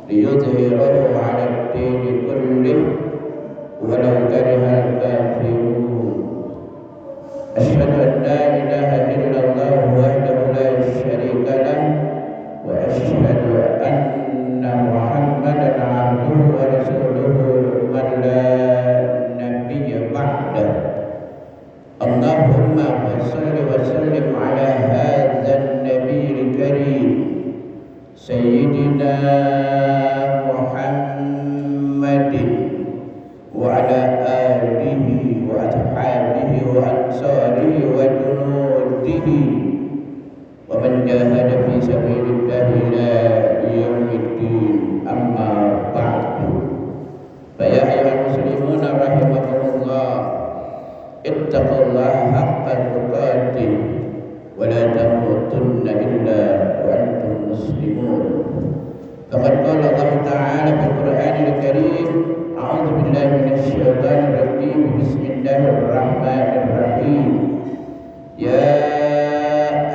ليظهره على الدين كله ولو كره الكافرون أشهد أن لا إله إلا الله وحده لا شريك له وأشهد أن محمدا عبده ورسوله من لا نبي بعده اللهم صل وسلم على هذا النبي الكريم سيدنا محمد وعلى آله وأصحابه وأنصاره وجنوده ومن جاهد في سبيل الله إلى يوم الدين أما بعد فيا أيها المسلمون رحمكم الله اتقوا الله حق تقاته ولا تموتن إلا وأنتم مسلمون فقد قال الله تعالى في القرآن الكريم أعوذ بالله من الشيطان الرجيم بسم الله الرحمن الرحيم يا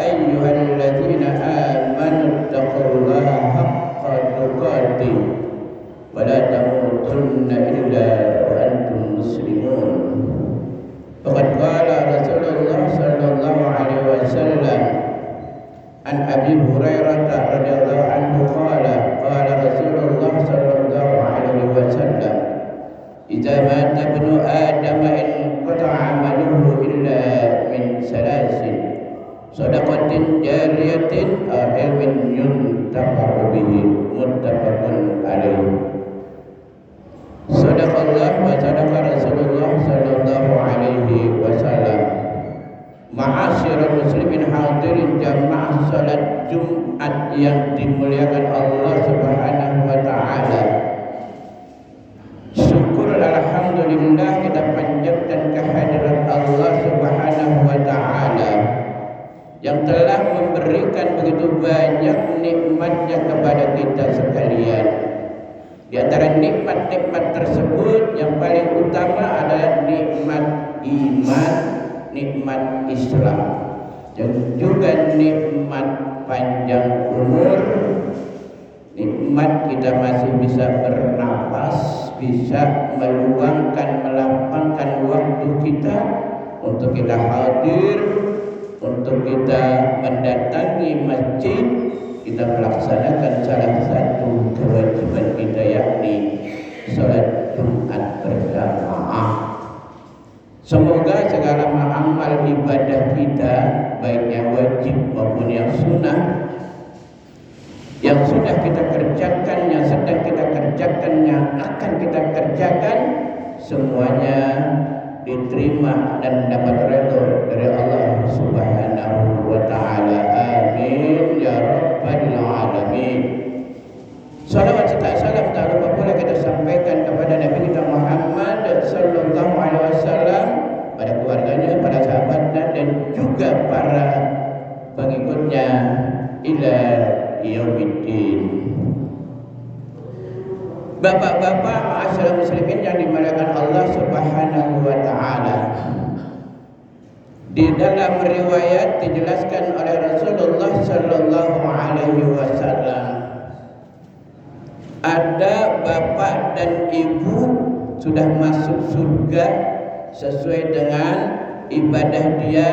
أيها الذين آمنوا اتقوا الله حق تقاته ولا تموتن إلا وأنتم مسلمون فقد قال رسول الله صلى الله عليه وسلم عن أبي هريرة رضي الله عنه قال قال رسول الله صلى الله عليه وسلم إذا مات ابن آدم انقطع عمله إلا من ثلاث صدقة جارية أو علم ينتفع به متفق عليه صدق الله وصدق رسول الله صلى الله عليه وسلم Ma'asyiral muslimin hadirin jamaah salat Jumat yang dimuliakan Allah Subhanahu wa taala. Syukur alhamdulillah kita panjatkan kehadirat Allah Subhanahu wa taala yang telah memberikan begitu banyak nikmatnya kepada kita sekalian. Di antara nikmat-nikmat tersebut yang paling utama adalah nikmat iman, nikmat Islam, dan juga nikmat panjang umur, nikmat kita masih bisa bernapas, bisa meluangkan, melapangkan waktu kita untuk kita hadir, untuk kita mendatangi masjid, kita melaksanakan salah satu kewajiban kita yakni salat Jumat berjamaah. Semoga segala amal ibadah kita baik yang wajib maupun yang sunnah yang sudah kita kerjakan, yang sedang kita kerjakan, yang akan kita kerjakan semuanya diterima dan dapat ridho dari Allah Subhanahu wa taala. Amin ya rabbal alamin. Salawat serta salam tak lupa pula kita sampaikan kepada Nabi kita Muhammad sallallahu alaihi wasallam, pada keluarganya, pada sahabatnya, dan juga para pengikutnya ila yaumiddin. Bapak-bapak ma'asyiral muslimin yang dimuliakan Allah Subhanahu wa taala. Di dalam riwayat dijelaskan oleh Rasulullah sallallahu alaihi wasallam, ada bapak dan ibu sudah masuk surga sesuai dengan ibadah dia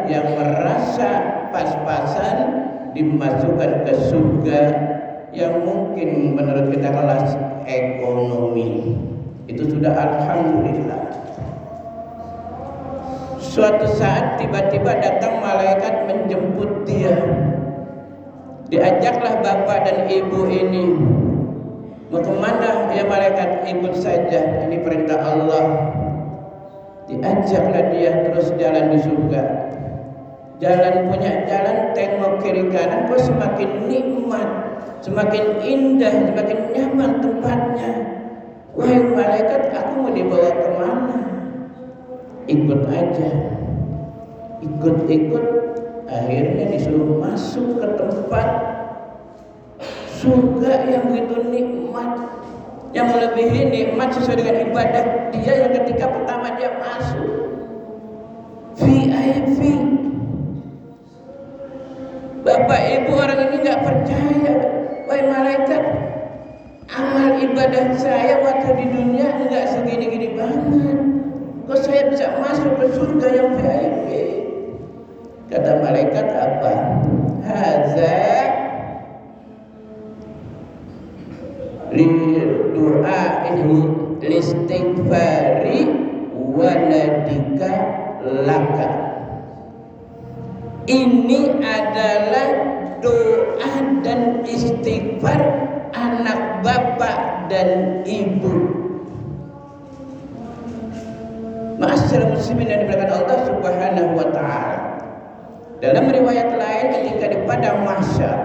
yang merasa pas-pasan dimasukkan ke surga yang mungkin menurut kita kelas ekonomi. Itu sudah alhamdulillah. Suatu saat tiba-tiba datang malaikat menjemput dia. Diajaklah bapak dan ibu ini. Mau kemana ya malaikat? Ikut saja, ini perintah Allah. Diajaklah dia terus jalan di surga. Jalan punya jalan, tengok kiri kanan, kok semakin nikmat, semakin indah, semakin nyaman tempatnya. Wahai malaikat, aku mau dibawa kemana? Ikut aja. Ikut-ikut, akhirnya disuruh masuk ke tempat surga yang begitu nikmat, yang melebihi nikmat sesuai dengan ibadah dia yang ketika pertama dia masuk. VIP. Bapak ibu orang ini nggak percaya. Wahai malaikat, amal ibadah saya waktu di dunia enggak segini-gini banget. Kok saya bisa masuk ke surga yang VIP? Kata malaikat apa? Haza li du'aihi listighfari waladika laka. Ini adalah doa dan istighfar anak bapak dan ibu. Ma'asyiral muslimin yang dimuliakan Allah Subhanahu wa taala. Dalam riwayat lain ketika di padang mahsyar,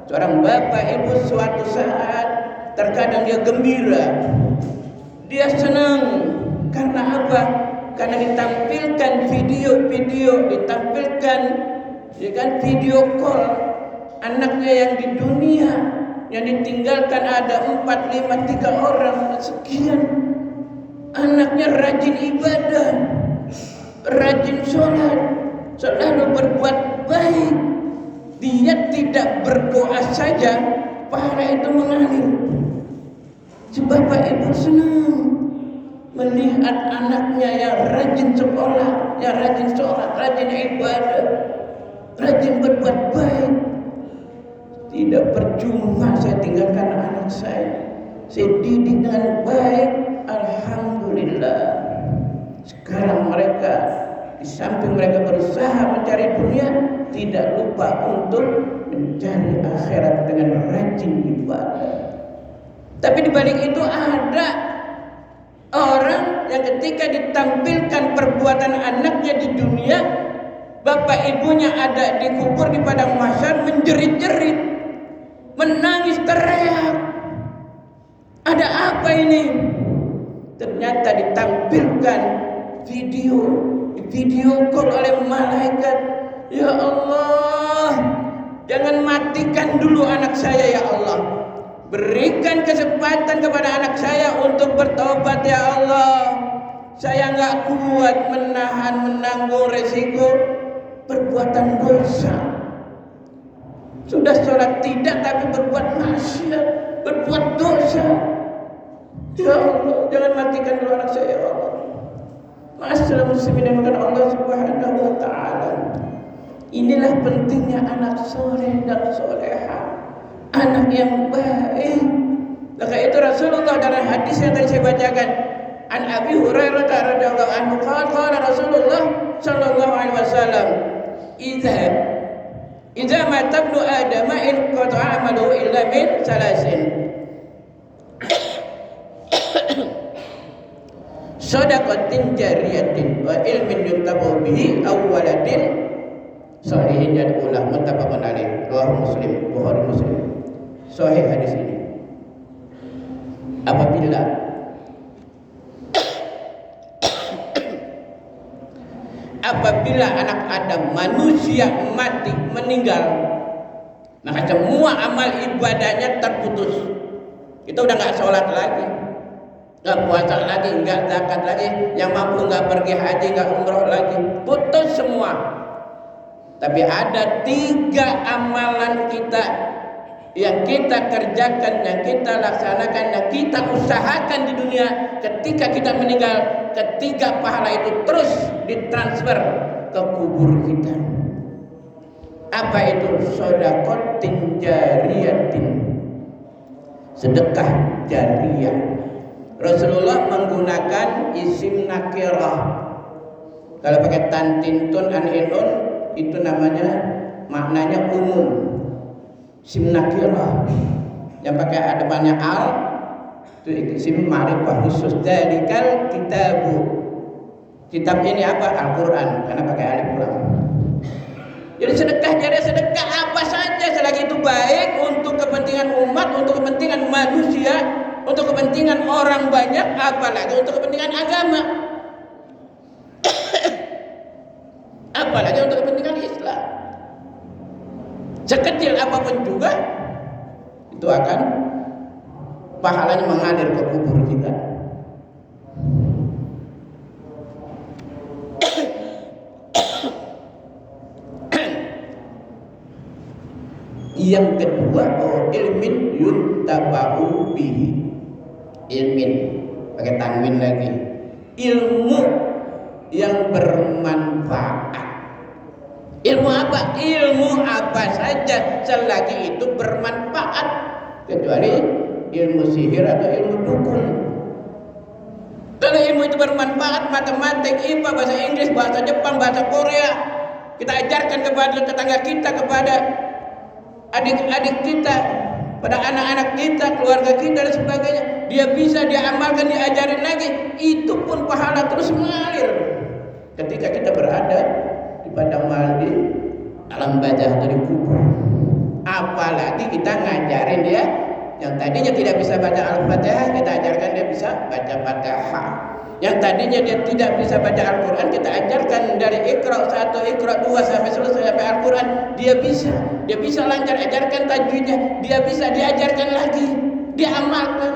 seorang bapak ibu suatu saat terkadang dia gembira. Dia senang karena apa? Karena ditampilkan video-video, ditampilkan ya kan video call anaknya yang di dunia yang ditinggalkan ada 4, 5, 3 orang sekian. Anaknya rajin ibadah, rajin sholat, selalu berbuat baik. Dia tidak berdoa saja, pahala itu mengalir. Si bapak ibu senang melihat anaknya yang rajin sekolah, yang rajin sholat, rajin ibadah, rajin berbuat baik. Tidak percuma saya tinggalkan anak saya didik dengan baik. Alhamdulillah. Sekarang mereka di samping mereka berusaha mencari dunia, tidak lupa untuk mencari akhirat dengan rajin ibadah. Tapi di balik itu ada orang yang ketika ditampilkan perbuatan anaknya di dunia, bapak ibunya ada di kubur di padang mahsyar menjerit-jerit, menangis teriak. Ada apa ini? Ternyata ditampilkan video call oleh malaikat. Ya Allah, jangan matikan dulu anak saya ya Allah. Berikan kesempatan kepada anak saya untuk bertobat ya Allah. Saya nggak kuat menanggung resiko perbuatan dosa. Sudah sholat tidak tapi berbuat maksiat, berbuat dosa. Ya Allah, jangan matikan dulu anak saya ya Allah. Ma'asyiral muslimin yang dimuliakan Allah Subhanahu wa taala. Inilah pentingnya anak soleh dan solehah, anak yang baik. Maka itu Rasulullah dalam hadis yang tadi saya bacakan, an Abi Hurairah radhiyallahu anhu qala Rasulullah sallallahu alaihi wasallam, idza mata ibnu Adam in qata'a amaluhu illa min salasin. Shadaqatin jariyatin wa ilmin yuntabu bihi aw waladin shalihin yad'ulah. Muttafaqun alaih. Riwayat Muslim, Bukhari Muslim. Sahih hadis ini. Apabila anak Adam manusia mati meninggal, maka semua amal ibadahnya terputus. Kita udah nggak sholat lagi, nggak puasa lagi, nggak zakat lagi, yang mampu nggak pergi haji, nggak umroh lagi, putus semua. Tapi ada 3 amalan kita yang kita kerjakan, yang kita laksanakan, yang kita usahakan di dunia. Ketika kita meninggal, ketiga pahala itu terus ditransfer ke kubur kita. Apa itu? Shadaqatin jariyatin, sedekah jariyah. Rasulullah menggunakan isim nakirah. Kalau pakai tantintun anhinun itu namanya maknanya umum. Isim nakirah yang pakai depannya al itu isim ma'rifah khusus. Dalikal kitabu, kitab ini apa? Al-Quran, karena pakai alif lam. Jadi sedekah jariyah, sedekah apa saja selagi itu baik untuk kepentingan umat, untuk kepentingan manusia, untuk kepentingan orang banyak, apalagi untuk kepentingan agama, apalagi untuk kepentingan Islam. Sekecil apapun juga itu akan pahalanya mengalir ke kubur kita. Yang kedua, ilmin yuntaba'u bihi. Ilmin pakai tanwin lagi. Ilmu yang bermanfaat. Ilmu apa? Ilmu apa saja selagi itu bermanfaat, kecuali ilmu sihir atau ilmu dukun. Kalau ilmu itu bermanfaat, matematik, IPA, bahasa Inggris, bahasa Jepang, bahasa Korea, kita ajarkan kepada tetangga kita, kepada adik-adik kita, pada anak-anak kita, keluarga kita dan sebagainya. Dia bisa, dia amalkan, diajarin lagi. Itu pun pahala terus mengalir. Ketika kita berada di padang mahal, di alam barzah atau di kubur. Apalagi kita ngajarin dia yang tadinya tidak bisa baca Al-Fatihah, kita ajarkan dia bisa baca Fatihah. Yang tadinya dia tidak bisa baca Al-Quran, kita ajarkan dari Iqra 1, Iqra 2 sampai selesai sampai Al-Quran. Dia bisa lancar, ajarkan tajwidnya, dia bisa, diajarkan lagi, dia amalkan.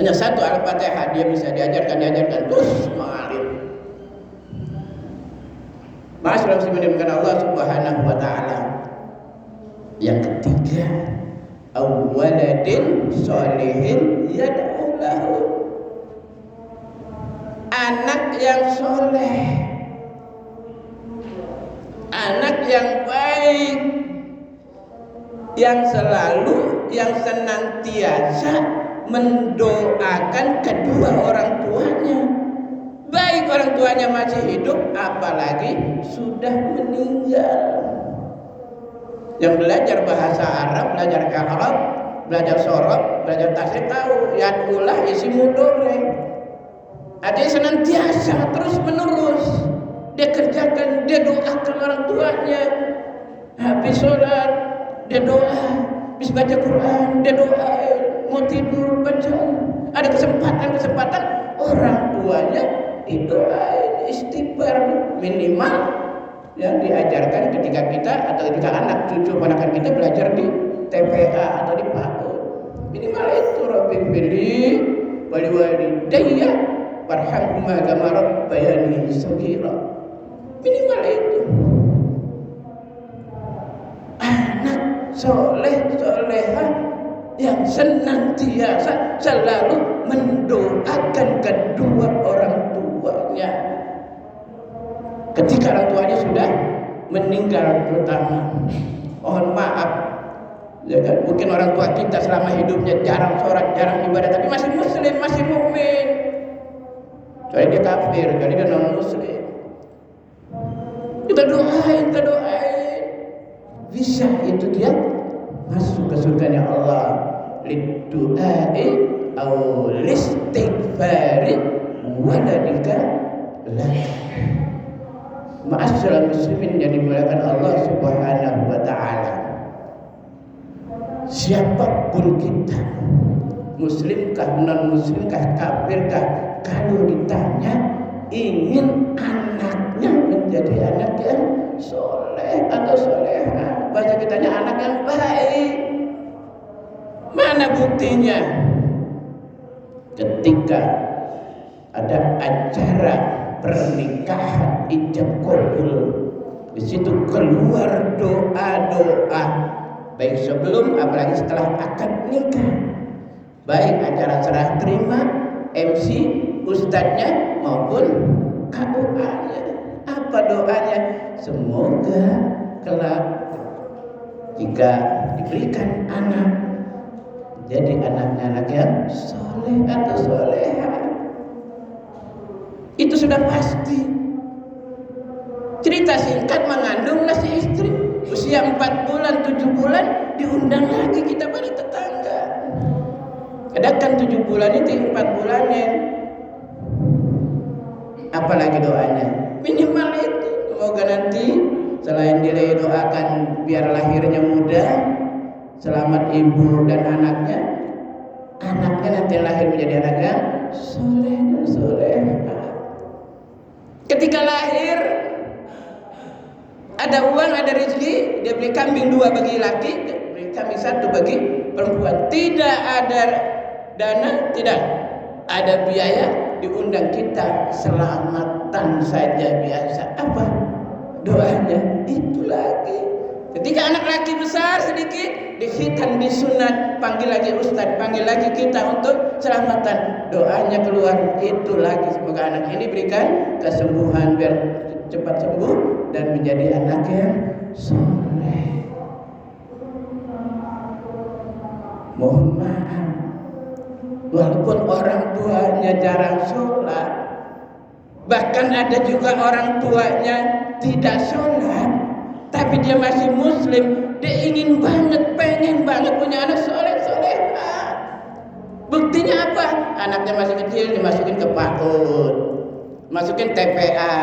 Hanya satu Al-Fatihah dia bisa diajarkan terus mengalir. Masyaallah muslimin Allah Subhanahu wa taala. Yang ketiga, awwaladin sholihin yad'u lahu. Anak yang soleh, anak yang baik, yang selalu, yang senantiasa mendoakan kedua orang tuanya. Baik orang tuanya masih hidup, apalagi sudah meninggal. Yang belajar bahasa Arab, belajar Arab, belajar sorab, belajar tasrif tahu yad'ulah isi mudhari. Artinya senantiasa terus menerus dia kerjakan, dia doakan orang tuanya. Habis sholat dia doa, habis baca Quran dia doa, mau tidur baca. Ada kesempatan orang tuanya didoain, istighfar minimal yang diajarkan ketika kita atau ketika anak cucu ponakan kita belajar di TPA atau di PAUD. Minimal itu, Rabbi firli wali walidayya warhamhuma kama rabbayani shaghira. Minimal itu. Anak soleh solehah yang senantiasa selalu mendoakan kedua orang tuanya ketika orang tuanya sudah meninggal, terutama. Mohon maaf ya kan? Mungkin orang tua kita selama hidupnya jarang sholat, jarang ibadah, tapi masih muslim, masih mukmin. Kecuali dia kafir, kecuali dia non muslim. Kita doain, bisa itu dia masuk ke surganya Allah. Lidu'ai au listighfari waladika laka. Ma'asyiral muslimin yang dimuliakan Allah Subhanahu wa taala. Siapapun kita, muslimkah, non muslimkah, kafirkah, kalau ditanya ingin anaknya menjadi anak yang soleh atau solehah, bahasa kitanya anak yang baik. Mana buktinya? Ketika ada acara pernikahan ijab kabul, di situ keluar doa-doa, baik sebelum apalagi setelah akad nikah, baik acara serah terima, MC, ustadznya maupun KUA-nya. Apa doanya? Semoga kelak jika diberikan anak, jadi anaknya anak yang soleh atau solehah. Itu sudah pasti. Cerita singkat, mengandunglah si istri, usia 4 bulan, 7 bulan, diundang lagi kita pada tetangga. Kadang 7 bulan itu 4 bulannya. Apalagi doanya? Minimal itu. Semoga nanti selain dia doakan biar lahirnya mudah, selamat ibu dan anaknya nanti lahir menjadi anak yang soleh dan solehah. Ketika lahir ada uang, ada rezeki, dia beli kambing 2 bagi laki, beli kambing 1 bagi perempuan. Tidak ada dana, tidak ada biaya, diundang kita selamatan saja biasa. Apa doanya? Itu lagi. Ketika Ketika anak laki besar sedikit, dikhitan, disunat, panggil lagi ustaz, panggil lagi kita untuk selamatan. Doanya keluar itu lagi, semoga anak ini berikan kesembuhan biar cepat sembuh dan menjadi anak yang soleh. Mohon maaf, walaupun orang tuanya jarang sholat, bahkan ada juga orang tuanya tidak sholat, tapi dia masih muslim, dia ingin banget, pengen banget punya anak soleh-solehah. Buktinya apa? Anaknya masih kecil dimasukin ke PAUD, masukin TPA,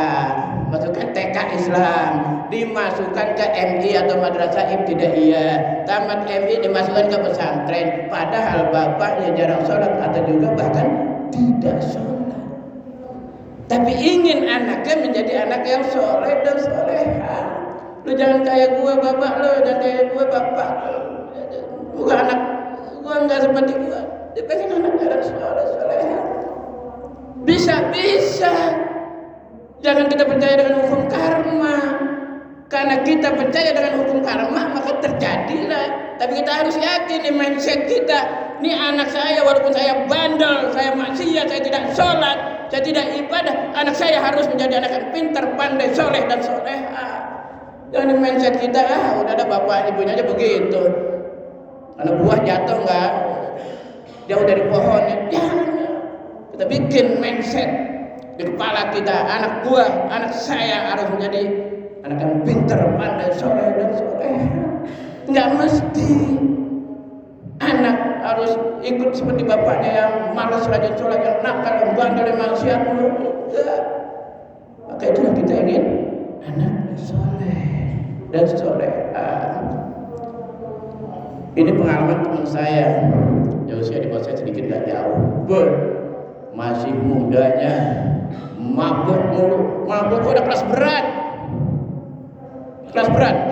masukkan TK Islam, dimasukkan ke MI atau Madrasah Ibtidaiyah, tamat MI dimasukkan ke pesantren, padahal bapaknya jarang sholat atau juga bahkan tidak sholat. Tapi ingin anaknya menjadi anak yang soleh dan soleha. Lu jangan kayak gua bapak lu, jangan kayak gua bapak lu. Bukan anak gua enggak seperti gua. Dia pengen anak yang soleh soleha. Bisa. Jangan kita percaya dengan hukum karma. Karena kita percaya dengan hukum karma, maka terjadilah. Tapi kita harus yakin di mindset kita, ini anak saya walaupun saya bandel, saya maksiat, saya tidak sholat, saya tidak ibadah, anak saya harus menjadi anak yang pintar, pandai, soleh dan soleha. Jangan di mindset kita, udah ada bapak ibunya aja begitu. Anak buah jatuh enggak jauh dari pohonnya. Jangan. Kita bikin mindset di kepala kita, anak buah, anak saya harus menjadi anak yang pintar, pandai, soleh dan soleha. Enggak mesti anak harus ikut seperti bapaknya yang malas rajin sholat, yang nakal, yang bandel, yang maksiat. Enggak. Maka itulah kita ingin anak soleh dan soleha. Ini pengalaman teman saya, usia di bawah saya sedikit gak jauh. Masih mudanya mabuk mulu, mabuk udah kelas berat,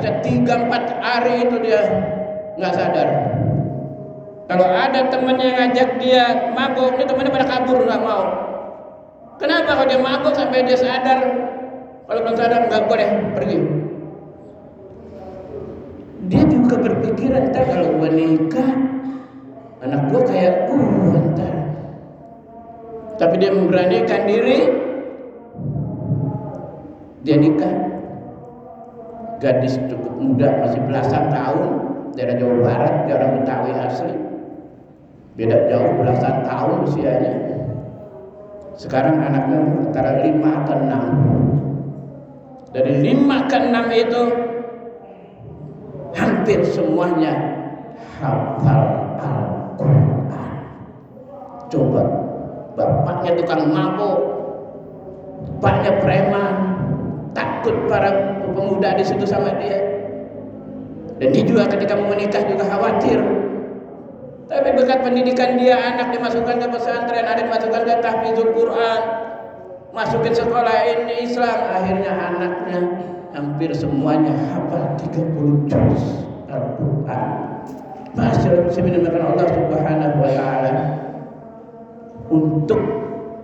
bisa 3-4 hari itu dia nggak sadar. Kalau ada temannya ngajak dia mabuk, ini temannya pada kabur, nggak mau. Kenapa? Kalau dia mabuk sampai dia sadar, kalau belum sadar nggak boleh pergi. Dia juga berpikiran, ntar kalau gua nikah, anak gua kayak gua ntar. Tapi dia memberanikan diri, dia nikah. Gadis cukup muda, masih belasan tahun, daerah Jawa Barat, dia orang Betawi asli. Beda jauh belasan tahun usianya. Sekarang anaknya antara 5 ke 6. Dari 5 ke 6 itu hampir semuanya hafal Al-Quran. Coba, bapaknya tukang mabuk, bapaknya preman, takut para pemuda di situ sama dia. Dan dia juga ketika mau menikah juga khawatir. Tapi berkat pendidikan dia, anak dimasukkan ke pesantren, ada dimasukkan ke tahfizul Quran, masukin sekolah ini Islam, akhirnya anaknya hampir semuanya hafal 30 juz Al-Quran. Masyaallah, bismillahirrahmanirrahim. Allah Subhanahu wa taala untuk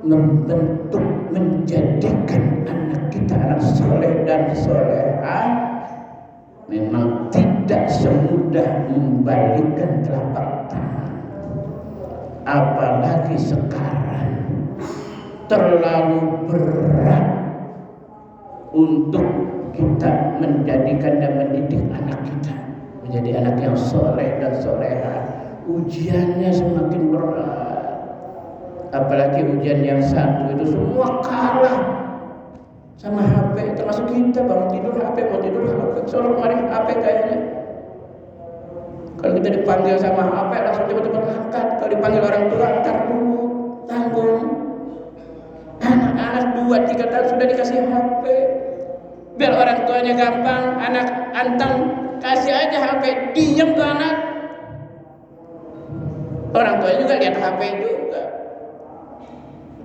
membentuk, menjadikan anak kita anak soleh dan solehah memang tidak semudah membalikkan telapak tangan. Apalagi sekarang terlalu berat untuk kita menjadikan dan mendidik anak kita menjadi anak yang soleh dan solehah. Ujiannya semakin berat. Apalagi ujian yang satu itu semua kalah sama HP, termasuk kita bangun tidur HP, mau tidur HP, soalnya kemarin HP kayaknya. Kalau kita dipanggil sama HP langsung cepat-cepat angkat. Kalau dipanggil orang tua, ntar dulu, tanggung. Anak-anak 2-3 tahun sudah dikasih HP. Biar orang tuanya gampang, anak anteng, kasih aja HP, diam tuh anak. Orang tuanya juga lihat HP juga.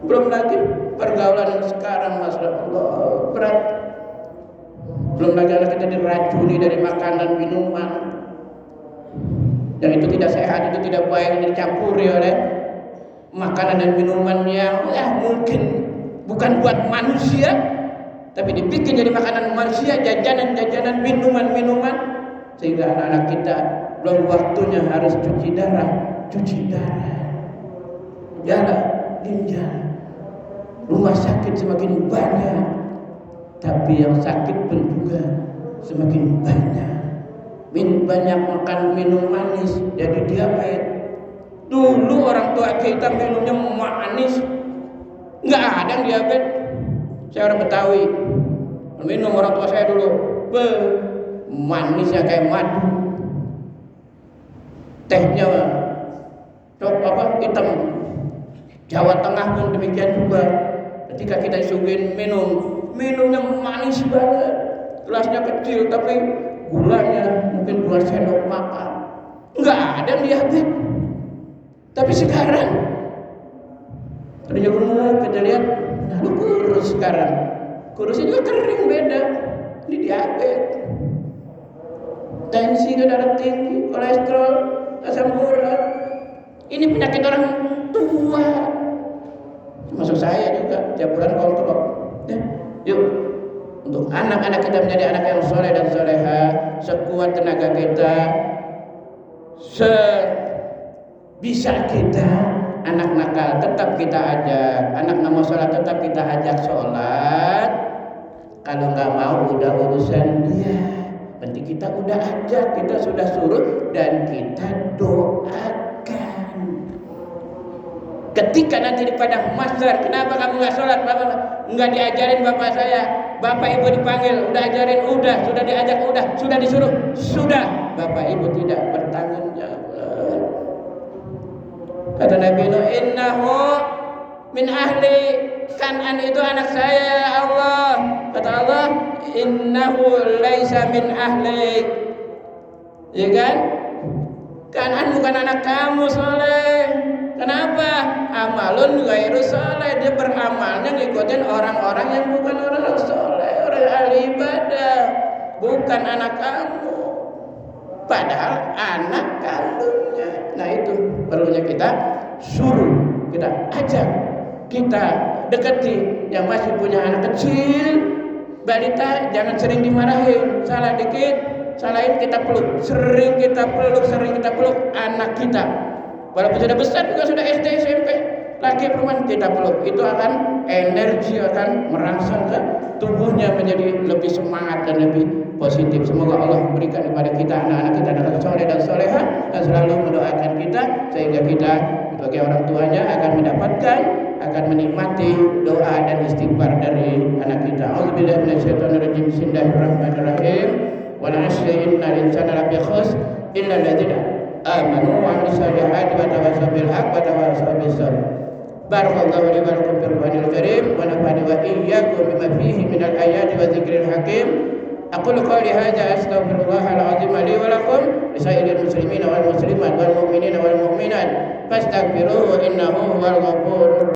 Belum lagi pergaulan sekarang, Masya Allah, berat. Belum lagi anak kita diracuni dari makanan, minuman yang itu tidak sehat, itu tidak baik, ini dicampuri oleh makanan dan minuman yang mungkin bukan buat manusia, tapi dibikin jadi makanan manusia, jajanan-jajanan, minuman-minuman sehingga anak-anak kita belum waktunya harus cuci darah. Jalan ginjal, rumah sakit semakin banyak, tapi yang sakit pun juga semakin banyak. Banyak makan minum manis jadi diabetes. Dulu orang tua kita minumnya manis, nggak ada yang diabetes. Saya orang Betawi, minum orang tua saya dulu, manisnya kayak madu, tehnya hitam. Jawa Tengah pun demikian juga. Ketika kita disuguhin minumnya manis banget, gelasnya kecil tapi gulanya mungkin 2 sendok makan, nggak ada yang diabetes. Tapi sekarang tadinya gemuk, kita lihat, nah lu kurus sekarang, kurusnya juga kering beda, ini diabetes. Tensi ke darah tinggi, kolesterol, asam urat, ini penyakit orang tua. Termasuk saya juga, tiap bulan kontrol. Yuk, untuk anak-anak kita menjadi anak yang soleh dan soleha, sekuat tenaga kita, sebisa kita. Anak nakal tetap kita ajak, anak nggak mau sholat tetap kita ajak sholat. Kalau nggak mau udah urusan dia. Penting kita udah ajak, kita sudah suruh dan kita doakan. Ketika nanti di padang mahsyar, kenapa kamu nggak sholat? Bapak nggak diajarin bapak saya, bapak ibu dipanggil, udah ajarin, udah, sudah diajak, udah, sudah disuruh, sudah. Bapak ibu tidak bertanggung jawab. Kata Nabi Nuh, innahu min ahli, Kan'an itu anak saya ya Allah. Kata Allah, innahu laisa min ahli. Ya kan? Kan'an bukan anak kamu soleh. Kenapa? Amalun ghairu soleh. Dia beramalnya ngikutin orang-orang yang bukan orang soleh, orang ahli ibadah, bukan anak kamu, padahal anak kandungnya. Nah itu perlunya kita suruh, kita ajak, kita dekati. Yang masih punya anak kecil, balita, jangan sering dimarahin. Salah dikit, salahin kita peluk, sering kita peluk anak kita. Walaupun sudah besar juga, sudah SD, SMP, laki perempuan, kita peluk. Itu akan energi, akan merangsang ke tubuhnya menjadi lebih semangat dan lebih positif. Semoga Allah memberikan kepada kita anak-anak kita anak soleh dan soleha, dan selalu mendoakan kita sehingga kita sebagai orang tuanya akan mendapatkan, akan menikmati doa dan istighfar dari anak kita. Auzubillahi minasyaitonirrajim. Bismillahirrahmanirrahim. Wa na'asyi'inna al-insana lafi khusr illa alladziina amanu wa amilus solihati wa tawassaw bil haqq wa tawassaw bis sabr. Barakallahu li wa lakum fil Qur'anil Karim wa nafa'ani wa iyyakum bima fihi minal ayati wa dzikril hakim. Aqulu qawli hadza astaghfirullahal azim li wa lakum li sa'iril muslimin wal muslimat wal mu'minina wal mu'minat fastaghfiruhu innahu huwal ghafurur